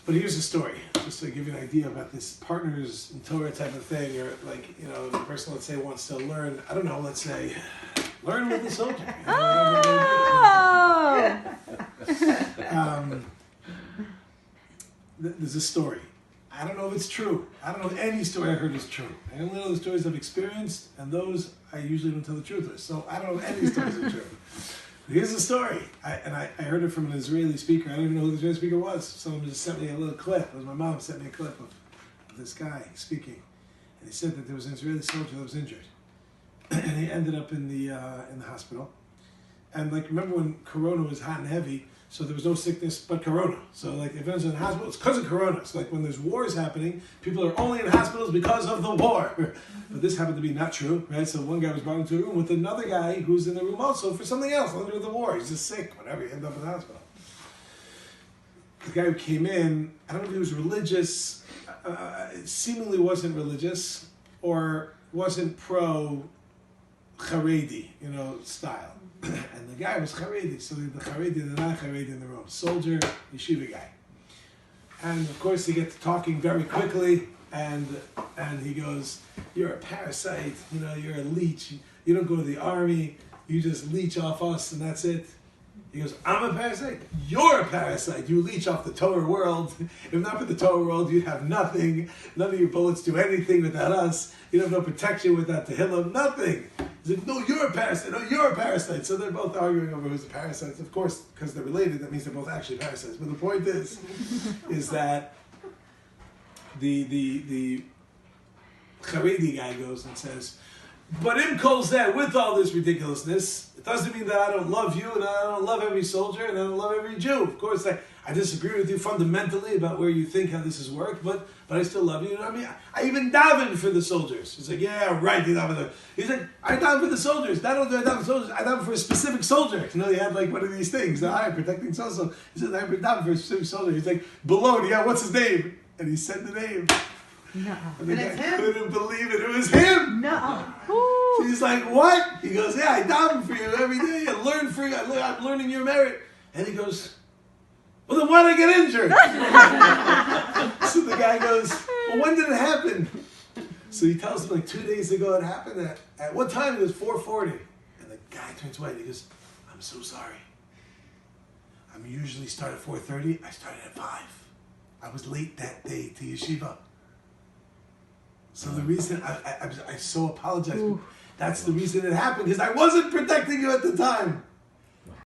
But here's the story, just to give you an idea about this partners in Torah type of thing, or like, the person, let's say, wants to learn, I don't know, let's say, learn with the soldier. There's a story. I don't know if it's true. I don't know if any story I heard is true. I only know the stories I've experienced, and those I usually don't tell the truth with. So I don't know if any stories are true. But here's the story. I heard it from an Israeli speaker. I don't even know who the Israeli speaker was. Someone just sent me a little clip. It was my mom sent me a clip of this guy speaking. And he said that there was an Israeli soldier that was injured. And he ended up in the hospital. And like, remember when Corona was hot and heavy, so there was no sickness but Corona. So like, if anyone's in the hospital, it's because of Corona. So like, when there's wars happening, people are only in hospitals because of the war. But this happened to be not true, right? So one guy was brought into a room with another guy who's in the room also for something else, nothing to do with the war. He's just sick, whatever, he ended up in the hospital. The guy who came in, I don't know if he was religious, seemingly wasn't religious, or wasn't pro-Haredi, style. And the guy was Haredi, so the Haredi and the non-Haredi in the room. Soldier, yeshiva guy. And of course they get to talking very quickly, and he goes, "You're a parasite, you're a leech. You don't go to the army, you just leech off us and that's it." He goes, "I'm a parasite? You're a parasite. You leech off the Torah world. If not for the Torah world, you'd have nothing. None of your bullets do anything without us. You'd have no protection without Tehillim, nothing." He's like, "No, you're a parasite. No, you're a parasite." So they're both arguing over who's the parasites. Of course, because they're related, that means they're both actually parasites. But the point is that the Haredi guy goes and says, "But in Kol Zeh, with all this ridiculousness, it doesn't mean that I don't love you, and I don't love every soldier, and I don't love every Jew. Of course, I disagree with you fundamentally about where you think how this has worked, but I still love you. I mean, I even daven for the soldiers." He's like, "Yeah, right, you daven for them." He's like, "I daven for the soldiers. Not only do I daven for soldiers, I daven for a specific soldier." He had like one of these things, the eye protecting so-so. He said, "I daven for a specific soldier." He's like, "Baloney, yeah, what's his name?" And he said the name. No. And the guy couldn't believe it. It was him. No. So he's like, "What?" He goes, "Yeah, I daven for you every day. I learn for you. I'm learning your merit." And he goes, "Well, then why did I get injured?" So the guy goes, "Well, when did it happen?" So he tells him like 2 days ago it happened. At what time? He goes, 4:40. And the guy turns white. He goes, "I'm so sorry. I'm usually start at 4:30. I started at 5. I was late that day to yeshiva. So the reason I so apologize. That's the reason it happened, because I wasn't protecting you at the time."